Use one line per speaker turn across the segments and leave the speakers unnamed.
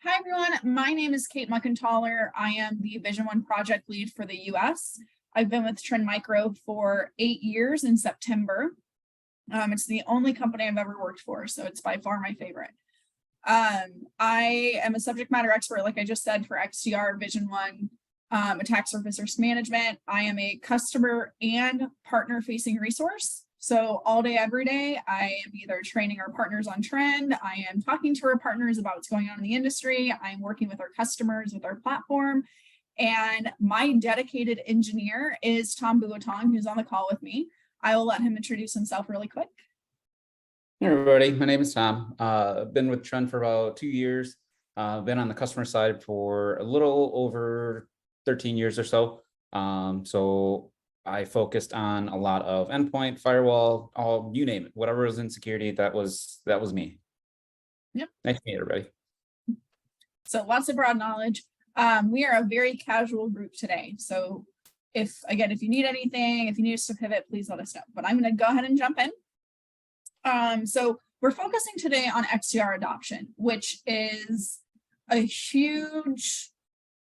Hi, everyone. My name is Kate Muckenthaler. I am the Vision One project lead for the US. I've been with Trend Micro for 8 years in September. It's the only company I've ever worked for, so it's by far my favorite. I am a subject matter expert, like I just said, for XDR, Vision One, attack surface risk management. I am a customer and partner facing resource. So all day, every day, I am either training our partners on trend, I am talking to our partners about what's going on in the industry, I'm working with our customers with our platform, and my dedicated engineer is Tom Buatong, who's on the call with me. I will let him introduce himself really quick.
Hey everybody, my name is Tom. I've been with Trend for about 2 years. I've been on the customer side for a little over 13 years or so. So I focused on a lot of endpoint, firewall, you name it, whatever was in security, that was me.
Yep.
Nice to meet everybody.
So lots of broad knowledge. We are a very casual group today. So if you need anything, if you need us to pivot, please let us know. But I'm going to go ahead and jump in. So we're focusing today on XDR adoption, which is a huge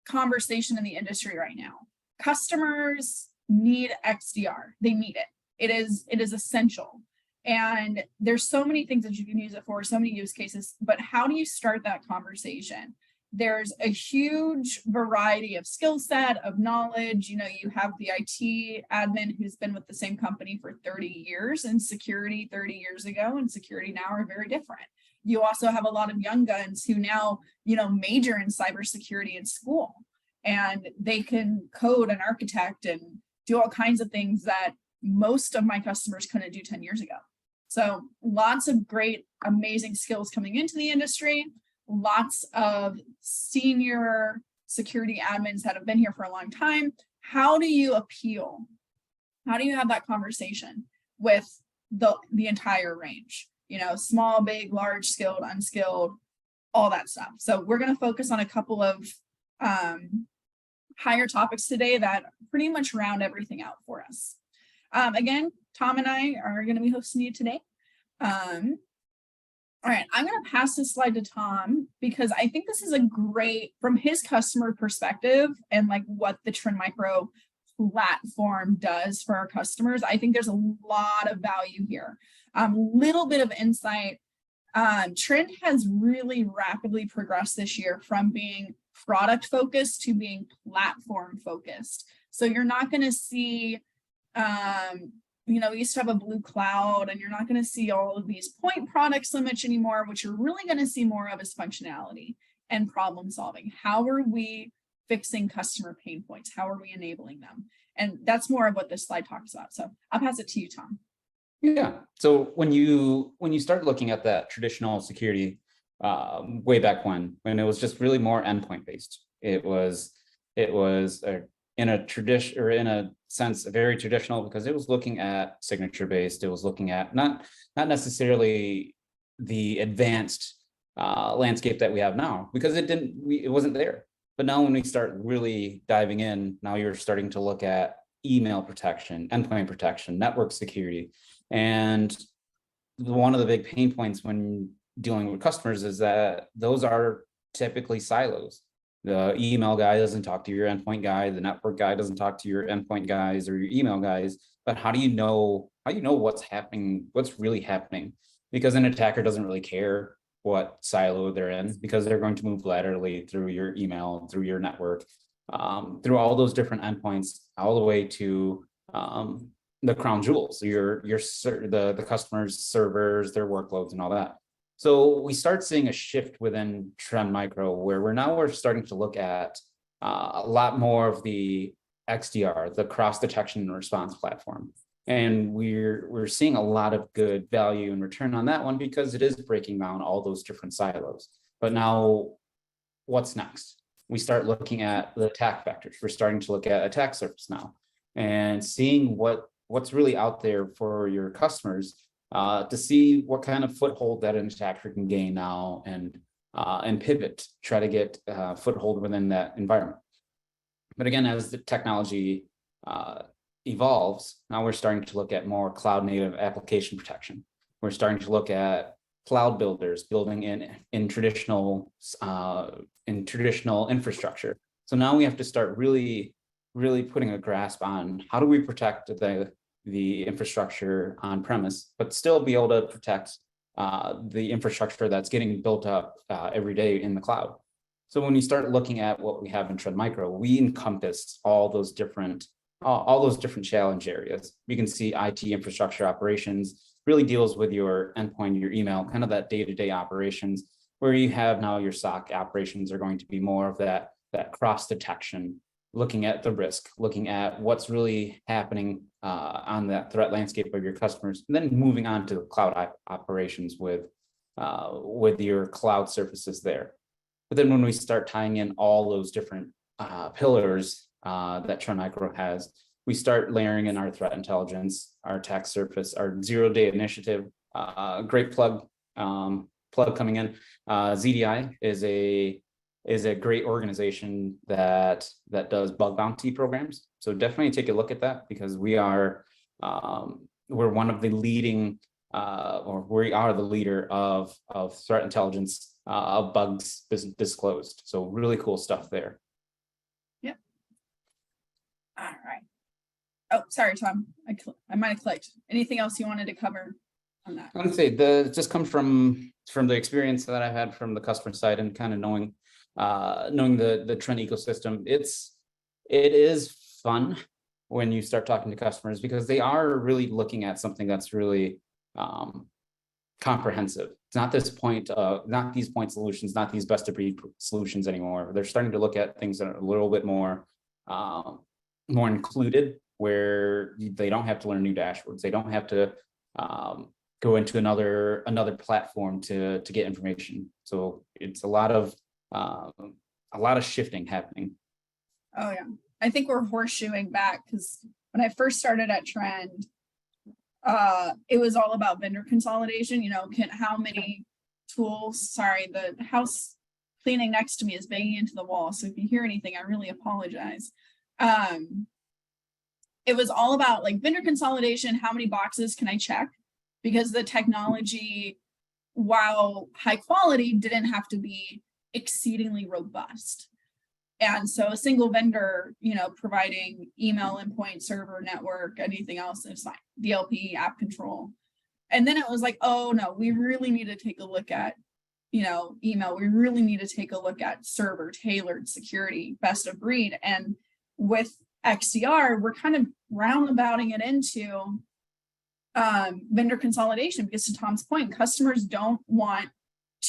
conversation in the industry right now. Customers need XDR. They need it. It is essential. And there's so many things that you can use it for, so many use cases, but how do you start that conversation? There's a huge variety of skill set, of knowledge. You know, you have the IT admin who's been with the same company for 30 years, and security 30 years ago and security now are very different. You also have a lot of young guns who now, major in cybersecurity in school, and they can code and architect and do all kinds of things that most of my customers couldn't do 10 years ago. So lots of great, amazing skills coming into the industry. Lots of senior security admins that have been here for a long time. How do you appeal? How do you have that conversation with the entire range? Small, big, large, skilled, unskilled, all that stuff. So we're going to focus on a couple of higher topics today that pretty much round everything out for us. Again, Tom and I are going to be hosting you today. All right, I'm going to pass this slide to Tom because I think this is a great, from his customer perspective and like what the Trend Micro platform does for our customers. I think there's a lot of value here. Little bit of insight. Trend has really rapidly progressed this year from being product focused to being platform focused. So you're not going to see, we used to have a blue cloud, and you're not going to see all of these point products so much anymore. What you're really going to see more of is functionality and problem solving. How are we fixing customer pain points? How are we enabling them? And that's more of what this slide talks about. So I'll pass it to you, Tom.
Yeah. So when you start looking at that traditional security, way back when it was just really more endpoint based, it was in a tradition, or in a sense, very traditional, because it was looking at signature based. It was looking at not necessarily the advanced landscape that we have now, because it wasn't there. But now when we start really diving in, now you're starting to look at email protection, endpoint protection, network security. And one of the big pain points when dealing with customers is that those are typically silos. The email guy doesn't talk to your endpoint guy. The network guy doesn't talk to your endpoint guys or your email guys. But how do you know what's happening, what's really happening? Because an attacker doesn't really care what silo they're in, because they're going to move laterally through your email, through your network, through all those different endpoints, all the way to the crown jewels, the customer's servers, their workloads, and all that. So we start seeing a shift within Trend Micro, where we're starting to look at a lot more of the XDR, the cross detection and response platform. And we're seeing a lot of good value and return on that one, because it is breaking down all those different silos. But now what's next? We start looking at the attack vectors. We're starting to look at attack surface now, and seeing what's really out there for your customers, to see what kind of foothold that an attacker can gain now, and pivot, try to get foothold within that environment. But again, as the technology evolves, now we're starting to look at more cloud native application protection. We're starting to look at cloud builders building in traditional infrastructure. So now we have to start really putting a grasp on how do we protect the infrastructure on premise, but still be able to protect the infrastructure that's getting built up every day in the cloud. So when you start looking at what we have in Trend Micro, we encompass all those different challenge areas. You can see IT infrastructure operations really deals with your endpoint, your email, kind of that day-to-day operations, where you have now your SOC operations are going to be more of that cross detection, looking at the risk, looking at what's really happening on that threat landscape of your customers, and then moving on to cloud operations with your cloud services there. But then when we start tying in all those different pillars that Trend Micro has, we start layering in our threat intelligence, our attack surface, our zero-day initiative. Great plug coming in. ZDI is a great organization that does bug bounty programs. So definitely take a look at that, because we're one of the leading or we are the leader of threat intelligence of bugs disclosed. So really cool stuff there.
Yep. All right. Oh, sorry, Tom. I might have clicked. Anything else you wanted to cover on that?
I would say just come from the experience that I've had from the customer side and kind of knowing the Trend ecosystem. It is fun when you start talking to customers, because they are really looking at something that's really comprehensive. It's not not these point solutions, not these best of breed solutions anymore. They're starting to look at things that are a little bit more included, where they don't have to learn new dashboards. They don't have to go into another platform to get information. So it's a lot of shifting happening.
Oh yeah, I think we're horseshoeing back, because when I first started at Trend, it was all about vendor consolidation. How many tools? Sorry, the house cleaning next to me is banging into the wall, so if you hear anything, I really apologize. It was all about like vendor consolidation. How many boxes can I check? Because the technology, while high quality, didn't have to be exceedingly robust. And so a single vendor, providing email, endpoint, server, network, anything else is fine. DLP, app control. And then it was like, oh no, we really need to take a look at, email. We really need to take a look at server, tailored security, best of breed. And with XDR, we're kind of roundabouting it into vendor consolidation, because to Tom's point, customers don't want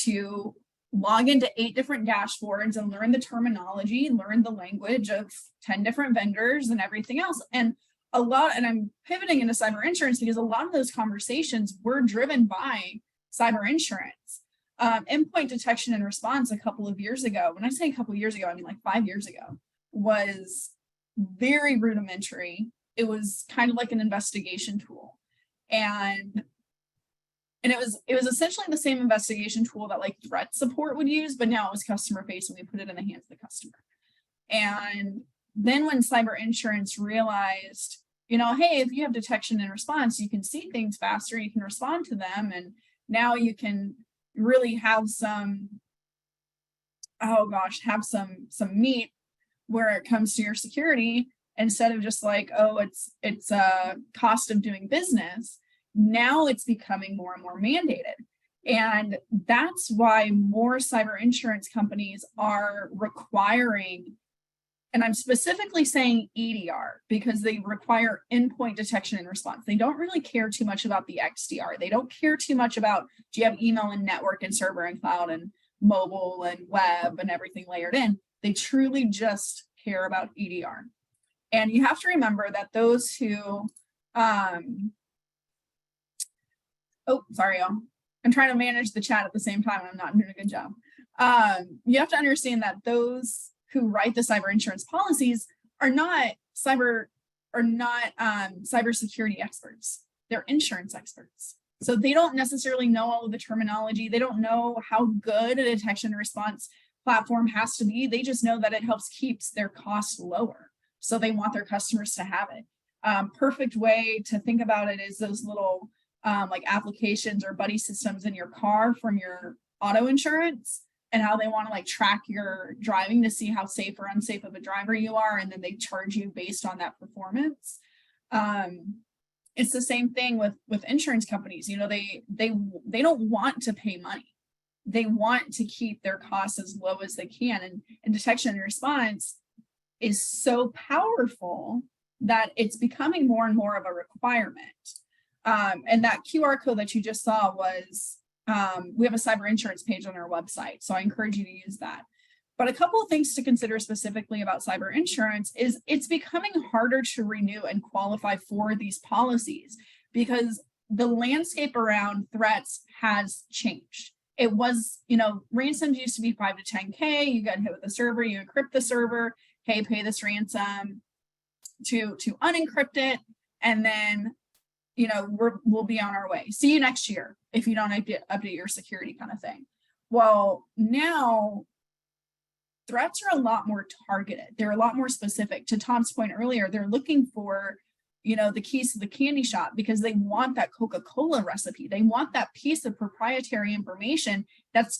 to log into 8 different dashboards and learn the terminology, learn the language of 10 different vendors and everything else. And I'm pivoting into cyber insurance, because a lot of those conversations were driven by cyber insurance. Endpoint detection and response a couple of years ago, when I say a couple of years ago, I mean like 5 years ago, was very rudimentary. It was kind of like an investigation tool. And it was essentially the same investigation tool that like threat support would use, but now it was customer facing. We put it in the hands of the customer. And then when cyber insurance realized, hey, if you have detection and response, you can see things faster, you can respond to them, and now you can really have some meat where it comes to your security, instead of just like, oh, it's a cost of doing business. Now it's becoming more and more mandated. And that's why more cyber insurance companies are requiring, and I'm specifically saying EDR, because they require endpoint detection and response. They don't really care too much about the XDR. They don't care too much about, do you have email and network and server and cloud and mobile and web and everything layered in? They truly just care about EDR. And you have to remember that those who, oh, sorry, y'all. I'm trying to manage the chat at the same time, and I'm not doing a good job. You have to understand that those who write the cyber insurance policies are not cybersecurity experts. They're insurance experts. So they don't necessarily know all of the terminology. They don't know how good a detection and response platform has to be. They just know that it helps keeps their costs lower. So they want their customers to have it. Perfect way to think about it is those little like applications or buddy systems in your car from your auto insurance, and how they want to like track your driving to see how safe or unsafe of a driver you are, and then they charge you based on that performance. It's the same thing with insurance companies. You know, they don't want to pay money. They want to keep their costs as low as they can, and detection and response is so powerful that it's becoming more and more of a requirement. And that QR code that you just saw was, we have a cyber insurance page on our website, so I encourage you to use that. But a couple of things to consider specifically about cyber insurance is it's becoming harder to renew and qualify for these policies because the landscape around threats has changed. It was, you know, ransoms used to be 5 to 10K. You got hit with a server, you encrypt the server, hey, pay this ransom to unencrypt it, and then, you know, we'll be on our way. See you next year if you don't update your security, kind of thing. Well, now threats are a lot more targeted. They're a lot more specific. To Tom's point earlier, they're looking for, you know, the keys to the candy shop because they want that Coca-Cola recipe. They want that piece of proprietary information that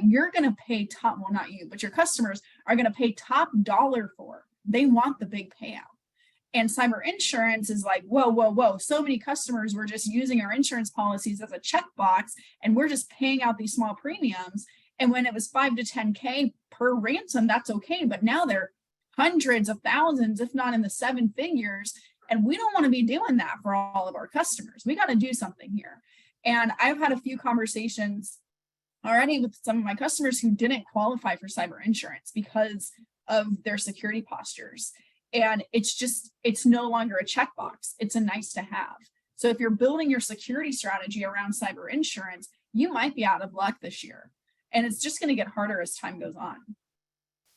you're going to pay top, well, not you, but your customers are going to pay top dollar for. They want the big payout. And cyber insurance is like, whoa. So many customers were just using our insurance policies as a checkbox, and we're just paying out these small premiums. And when it was 5 to 10K per ransom, that's okay. But now they're hundreds of thousands, if not in the 7 figures. And we don't want to be doing that for all of our customers. We got to do something here. And I've had a few conversations already with some of my customers who didn't qualify for cyber insurance because of their security postures. And it's no longer a checkbox. It's a nice to have. So if you're building your security strategy around cyber insurance, you might be out of luck this year. And it's just going to get harder as time goes on.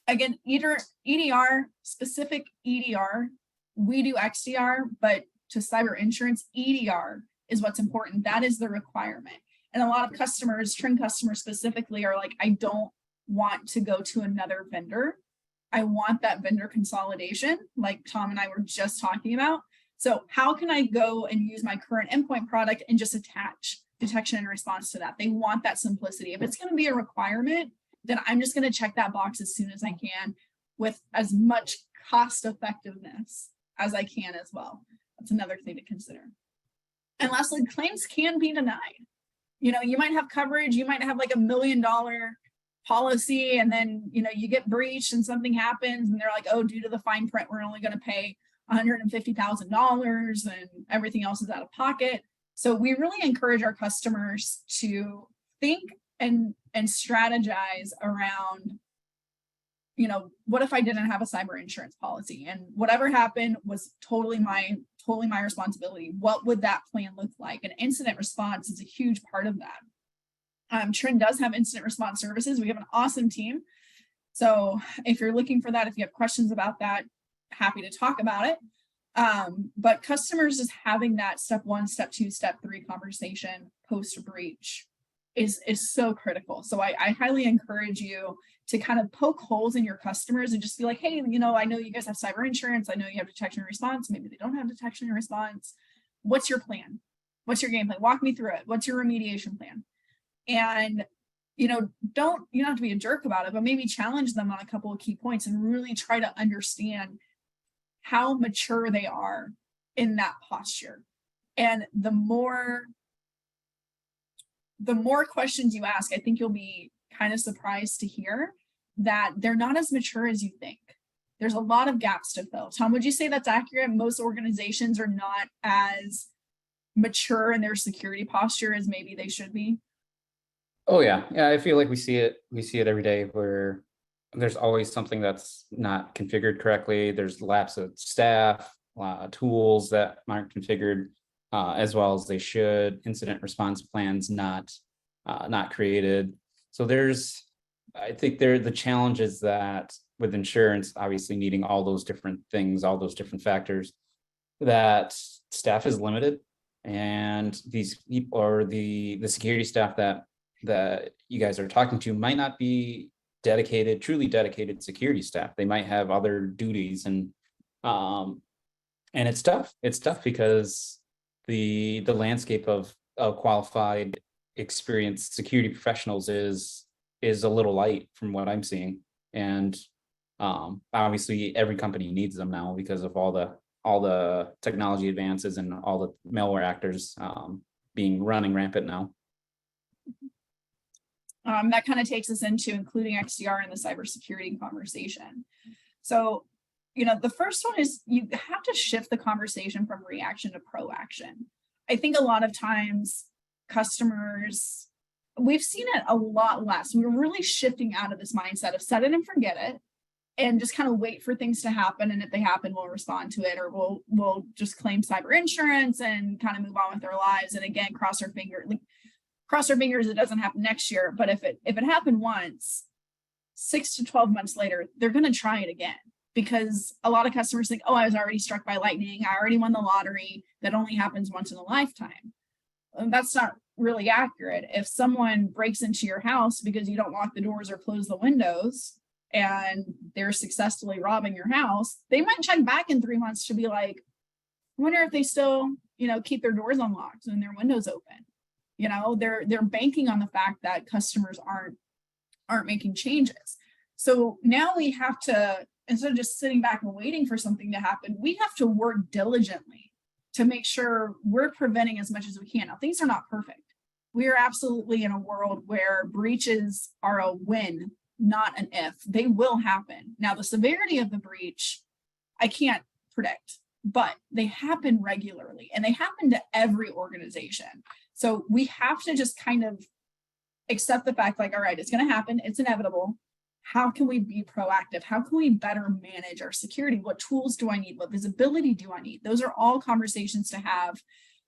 Again, either EDR, specific EDR, we do XDR, but to cyber insurance, EDR is what's important. That is the requirement. And a lot of customers, trend customers specifically, are like, I don't want to go to another vendor. I want that vendor consolidation, like Tom and I were just talking about. So how can I go and use my current endpoint product and just attach detection and response to that? They want that simplicity. If it's going to be a requirement, then I'm just going to check that box as soon as I can with as much cost effectiveness as I can as well. That's another thing to consider. And lastly, claims can be denied. You know, you might have coverage, you might have like $1 million policy, and then, you know, you get breached and something happens and they're like, oh, due to the fine print, we're only going to pay $150,000 and everything else is out of pocket. So we really encourage our customers to think and strategize around, you know, what if I didn't have a cyber insurance policy and whatever happened was totally my responsibility? What would that plan look like? And incident response is a huge part of that. Trend does have incident response services. We have an awesome team. So if you're looking for that, if you have questions about that, happy to talk about it. But customers just having that step 1, step 2, step 3 conversation post breach is so critical. So I highly encourage you to kind of poke holes in your customers and just be like, hey, you know, I know you guys have cyber insurance. I know you have detection and response. Maybe they don't have detection and response. What's your plan? What's your game plan? Walk me through it. What's your remediation plan? And, you know, you don't have to be a jerk about it, but maybe challenge them on a couple of key points and really try to understand how mature they are in that posture. And the more questions you ask, I think you'll be kind of surprised to hear that they're not as mature as you think. There's a lot of gaps to fill. Tom, would you say that's accurate? Most organizations are not as mature in their security posture as maybe they should be.
Oh yeah. I feel like we see it every day where there's always something that's not configured correctly. There's lapse of staff, tools that aren't configured as well as they should. Incident response plans not created. So I think the challenge is that with insurance, obviously needing all those different things, all those different factors, that staff is limited, and these people, or the security staff that you guys are talking to, might not be truly dedicated security staff. They might have other duties, and it's tough. It's tough because the landscape of of qualified, experienced security professionals is a little light from what I'm seeing. And obviously every company needs them now because of all the technology advances and all the malware actors being running rampant now.
That kind of takes us into including XDR in the cybersecurity conversation. So, the first one is you have to shift the conversation from reaction to proaction. I think a lot of times customers, we've seen it a lot less. We're really shifting out of this mindset of set it and forget it and just kind of wait for things to happen. And if they happen, we'll respond to it, or we'll just claim cyber insurance and kind of move on with our lives. And again, cross our fingers it doesn't happen next year. But if it happened once, 6 to 12 months later, they're going to try it again, because a lot of customers think, oh, I was already struck by lightning. I already won the lottery. That only happens once in a lifetime. And that's not really accurate. If someone breaks into your house because you don't lock the doors or close the windows and they're successfully robbing your house, they might check back in 3 months to be like, I wonder if they still, keep their doors unlocked and their windows open. They're banking on the fact that customers aren't making changes. So now we have to, instead of just sitting back and waiting for something to happen, we have to work diligently to make sure we're preventing as much as we can. Now, things are not perfect. We are absolutely in a world where breaches are a when, not an if. They will happen. Now, the severity of the breach, I can't predict, but they happen regularly and they happen to every organization. So we have to just kind of accept the fact, like, all right, it's going to happen. It's inevitable. How can we be proactive? How can we better manage our security? What tools do I need? What visibility do I need? Those are all conversations to have,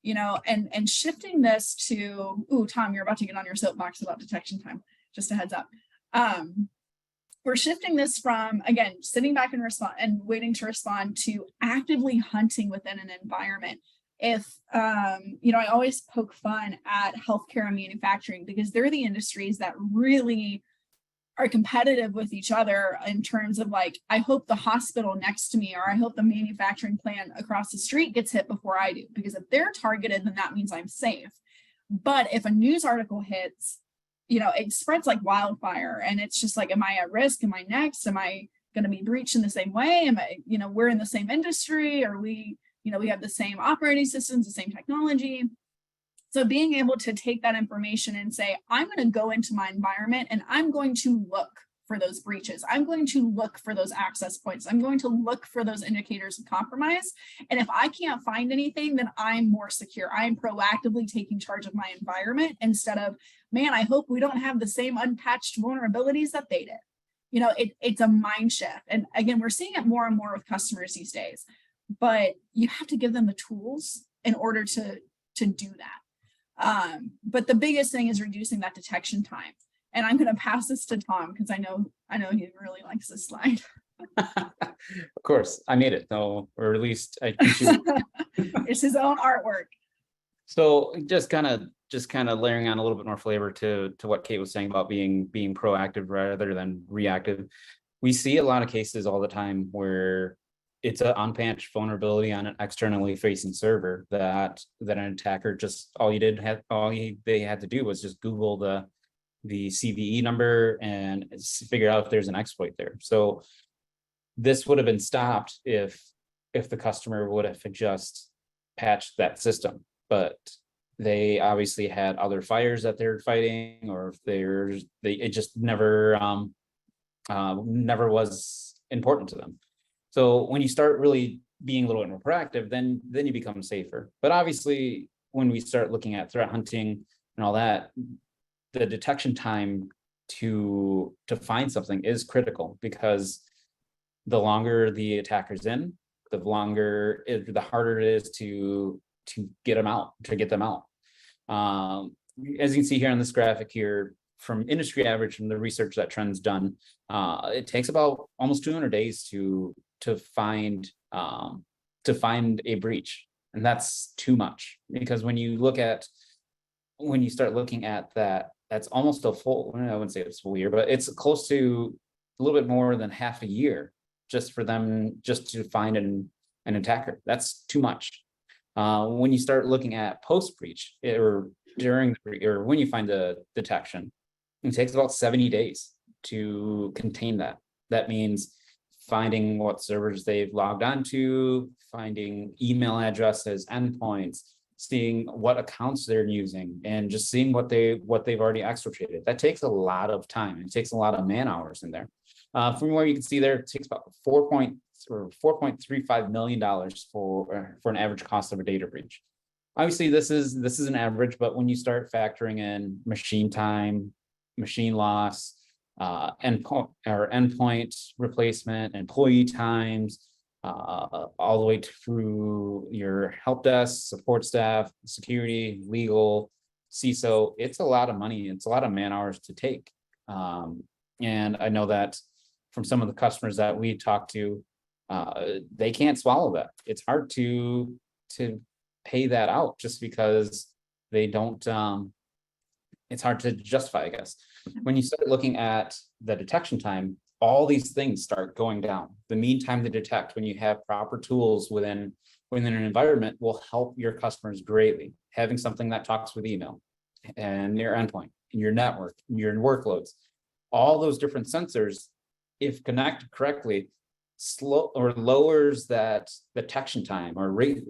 and shifting this to, ooh, Tom, you're about to get on your soapbox about detection time. Just a heads up. We're shifting this from, again, sitting back and waiting to respond to actively hunting within an environment. If, I always poke fun at healthcare and manufacturing because they're the industries that really are competitive with each other in terms of like, I hope the hospital next to me or I hope the manufacturing plant across the street gets hit before I do, because if they're targeted, then that means I'm safe. But if a news article hits, it spreads like wildfire and it's just like, am I at risk? Am I next? Am I going to be breached in the same way? Am I, we're in the same industry, or we have the same operating systems, the same technology. So being able to take that information and say, I'm going to go into my environment and I'm going to look for those breaches. I'm going to look for those access points. I'm going to look for those indicators of compromise. And if I can't find anything, then I'm more secure. I'm proactively taking charge of my environment instead of, man, I hope we don't have the same unpatched vulnerabilities that they did. It's a mind shift. And again, we're seeing it more and more with customers these days, but you have to give them the tools in order to do that. But the biggest thing is reducing that detection time. And I'm going to pass this to Tom because I know he really likes this slide.
Of course, I made it, though, or at least I contributed.
It's his own artwork.
So just kind of layering on a little bit more flavor to what Kate was saying about being proactive rather than reactive. We see a lot of cases all the time where it's an unpatched vulnerability on an externally facing server that an attacker just they had to do was just Google the CVE number and figure out if there's an exploit there. So this would have been stopped if the customer would have just patched that system, but they obviously had other fires that they're fighting, or if it just never was important to them. So when you start really being a little bit more proactive, then you become safer. But obviously, when we start looking at threat hunting and all that, the detection time to find something is critical, because the longer the attacker's in, the harder it is to get them out. As you can see here on this graphic here, from industry average, from the research that Trend's done, it takes about almost 200 days to find a breach, and that's too much, because when you start looking at that, that's almost a full, I wouldn't say it's a full year, but it's close to a little bit more than half a year just for them just to find an attacker. That's too much. When you start looking at post breach or during or when you find the detection, it takes about 70 days to contain that. That means finding what servers they've logged onto, finding email addresses, endpoints, seeing what accounts they're using, and just seeing what they've already exfiltrated. That takes a lot of time. It takes a lot of man hours in there. From where you can see there, it takes about $4.35 million for an average cost of a data breach. Obviously, this is an average, but when you start factoring in machine time, machine loss, endpoint replacement, employee times, all the way through your help desk, support staff, security, legal, CISO, it's a lot of money. It's a lot of man hours to take. And I know that from some of the customers that we talk to, they can't swallow that. It's hard to pay that out just because they don't, it's hard to justify, I guess. When you start looking at the detection time, all these things start going down. The mean time to detect when you have proper tools within an environment will help your customers greatly. Having something that talks with email and your endpoint, your network, your workloads, all those different sensors, if connected correctly, slow or lowers that detection time or rate,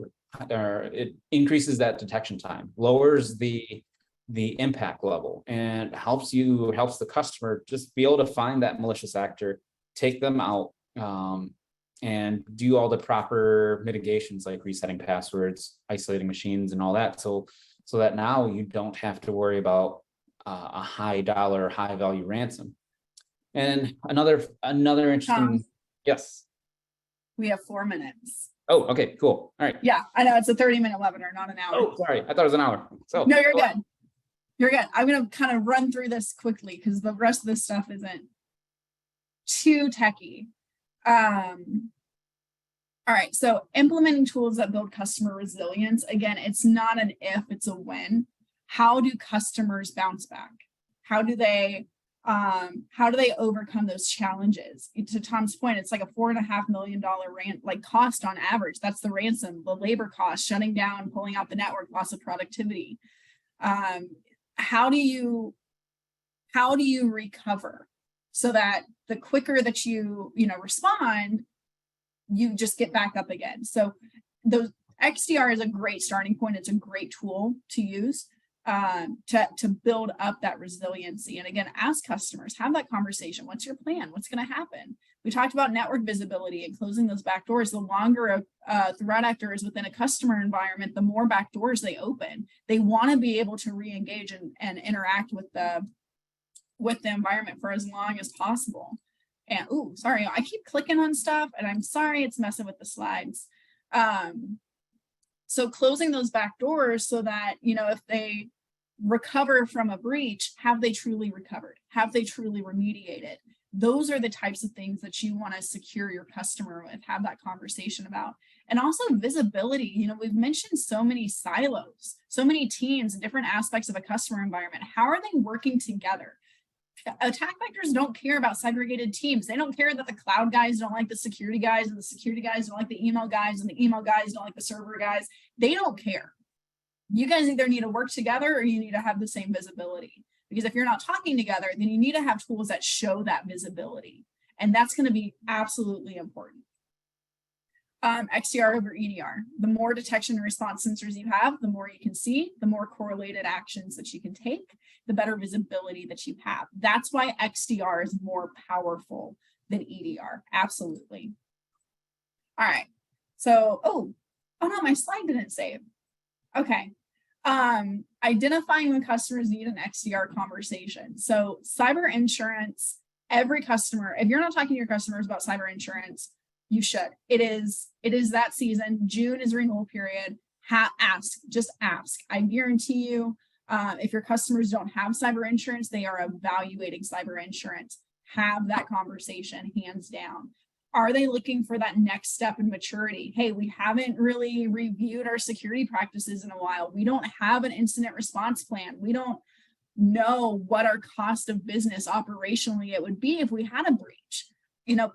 or it increases that detection time, lowers the impact level, and helps the customer just be able to find that malicious actor, take them out, and do all the proper mitigations like resetting passwords, isolating machines, and all that. So that now you don't have to worry about a high dollar, high value ransom. And another interesting, yes.
We have 4 minutes.
Oh, okay, cool. All right.
Yeah, I know it's a 30-minute webinar, not an hour.
Oh, sorry. I thought it was an hour. So
no, you're good. You're good. I'm going to kind of run through this quickly because the rest of this stuff isn't too techy. All right. So implementing tools that build customer resilience. Again, it's not an if, it's a when. How do customers bounce back? How do they overcome those challenges? To Tom's point, it's like a $4.5 million cost on average. That's the ransom, the labor cost, shutting down, pulling out the network, loss of productivity. How do you recover so that the quicker that you respond, you just get back up again? So those XDR is a great starting point. It's a great tool to use to build up that resiliency. And again, ask customers, have that conversation. What's your plan? What's going to happen? We talked about network visibility and closing those back doors. The longer a threat actor is within a customer environment, the more back doors they open. They want to be able to re-engage and interact with the environment for as long as possible. And sorry, I keep clicking on stuff, and I'm sorry, it's messing with the slides. So closing those back doors so that, if they recover from a breach, have they truly recovered? Have they truly remediated? Those are the types of things that you want to secure your customer with, have that conversation about. And also visibility. We've mentioned so many silos, so many teams and different aspects of a customer environment. How are they working together? Attack vectors don't care about segregated teams. They don't care that the cloud guys don't like the security guys, and the security guys don't like the email guys, and the email guys don't like the server guys. They don't care. You guys either need to work together or you need to have the same visibility. Because if you're not talking together, then you need to have tools that show that visibility. And that's going to be absolutely important. XDR over EDR. The more detection and response sensors you have, the more you can see, the more correlated actions that you can take, the better visibility that you have. That's why XDR is more powerful than EDR. Absolutely. All right. So, oh no, my slide didn't save. Okay. Identifying when customers need an XDR conversation. So cyber insurance, every customer, if you're not talking to your customers about cyber insurance, you should. It is that season. June is renewal period. Just ask. I guarantee you, if your customers don't have cyber insurance, they are evaluating cyber insurance. Have that conversation, hands down. Are they looking for that next step in maturity? Hey, we haven't really reviewed our security practices in a while. We don't have an incident response plan. We don't know what our cost of business operationally it would be if we had a breach.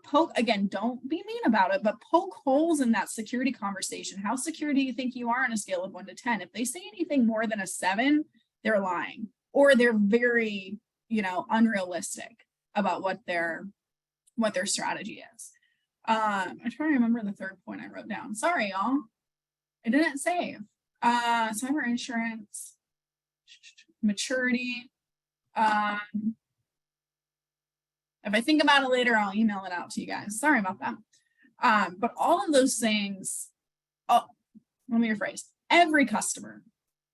Poke, again, don't be mean about it, but poke holes in that security conversation. How secure do you think you are on a scale of 1 to 10? If they say anything more than a 7, they're lying, or they're very, unrealistic about what their strategy is. I'm trying to remember the third point I wrote down. Sorry, y'all. I didn't save. Cyber insurance, maturity. If I think about it later, I'll email it out to you guys. Sorry about that. But all of those things, let me rephrase. Every customer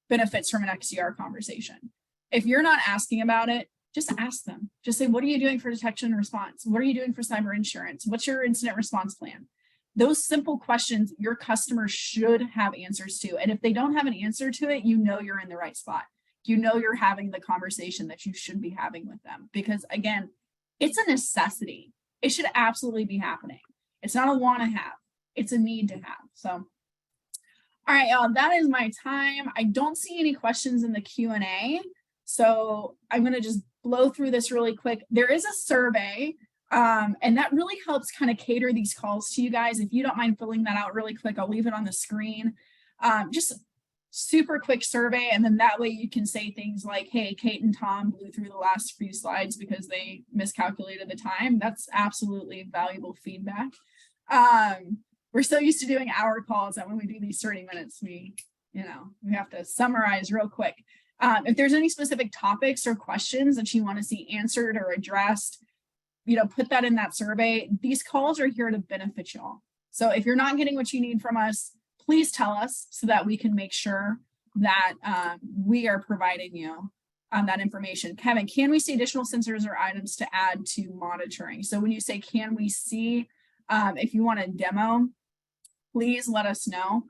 benefits from an XDR conversation. If you're not asking about it, just ask them. Just say, what are you doing for detection and response? What are you doing for cyber insurance? What's your incident response plan? Those simple questions your customers should have answers to. And if they don't have an answer to it, you're in the right spot. You're having the conversation that you should be having with them. Because again, it's a necessity. It should absolutely be happening. It's not a want to have, it's a need to have. So, all right, y'all, that is my time. I don't see any questions in the Q&A. So I'm going to just blow through this really quick. There is a survey, and that really helps kind of cater these calls to you guys. If you don't mind filling that out really quick, I'll leave it on the screen. Just super quick survey, and then that way you can say things like, hey, Kate and Tom blew through the last few slides because they miscalculated the time. That's absolutely valuable feedback. We're so used to doing hour calls that when we do these 30 minutes, we have to summarize real quick. If there's any specific topics or questions that you want to see answered or addressed, put that in that survey. These calls are here to benefit y'all. So if you're not getting what you need from us, please tell us so that we can make sure that we are providing you that information. Kevin, can we see additional sensors or items to add to monitoring? So when you say, can we see, if you want a demo, please let us know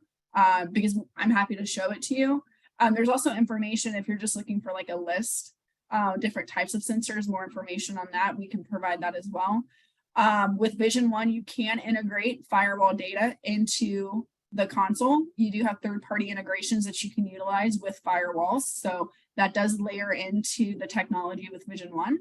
because I'm happy to show it to you. There's also information if you're just looking for like a list, different types of sensors, more information on that. We can provide that as well. With Vision One, you can integrate firewall data into the console. You do have third-party integrations that you can utilize with firewalls. So that does layer into the technology with Vision One.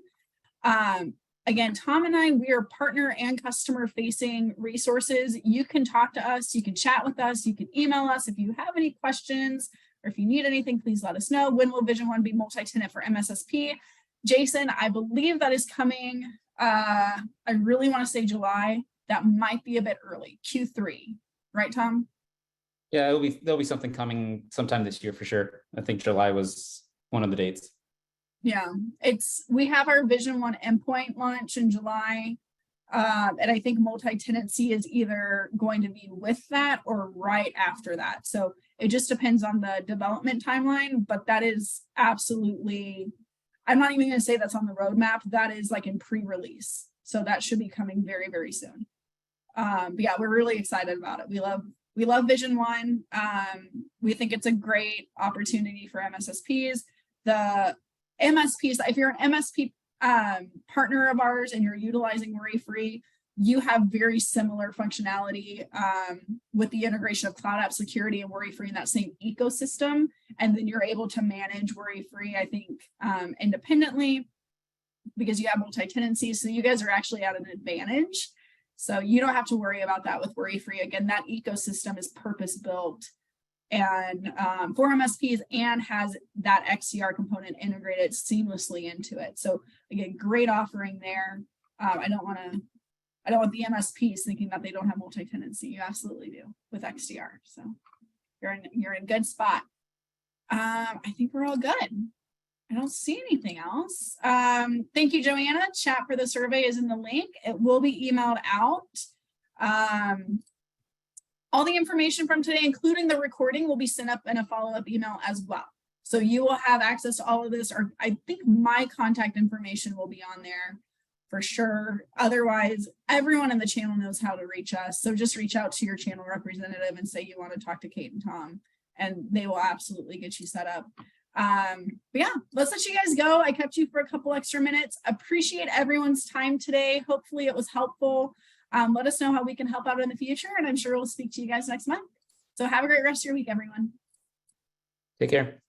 Again, Tom and I, we are partner and customer facing resources. You can talk to us, you can chat with us, you can email us if you have any questions. Or if you need anything, please let us know. When will Vision One be multi-tenant for MSSP? Jason, I believe that is coming. I really want to say July. That might be a bit early, Q3, right, Tom?
Yeah, there'll be something coming sometime this year for sure. I think July was one of the dates.
Yeah, we have our Vision One endpoint launch in July. And I think multi-tenancy is either going to be with that or right after that. So it just depends on the development timeline, but that is absolutely, I'm not even going to say that's on the roadmap. That is like in pre-release. So that should be coming very, very soon. But yeah, we're really excited about it. We love Vision One. We think it's a great opportunity for MSSPs. The MSPs, if you're an MSP partner of ours and you're utilizing Worry-Free, you have very similar functionality with the integration of Cloud App Security and Worry-Free in that same ecosystem. And then you're able to manage Worry-Free, I think, independently because you have multi-tenancy. So you guys are actually at an advantage. So you don't have to worry about that with Worry-Free. Again, that ecosystem is purpose-built and for MSPs and has that XDR component integrated seamlessly into it. So again, great offering there. I don't want the MSPs thinking that they don't have multi-tenancy. You absolutely do with XDR. So you're in a good spot. I think we're all good. I don't see anything else. Thank you, Joanna. Chat for the survey is in the link. It will be emailed out. All the information from today, including the recording, will be sent up in a follow-up email as well. So you will have access to all of this, or I think my contact information will be on there for sure. Otherwise, everyone in the channel knows how to reach us. So just reach out to your channel representative and say you want to talk to Kate and Tom, and they will absolutely get you set up. But yeah, let's let you guys go. I kept you for a couple extra minutes. Appreciate everyone's time today. Hopefully it was helpful. Let us know how we can help out in the future, and I'm sure we'll speak to you guys next month. So have a great rest of your week, everyone.
Take care.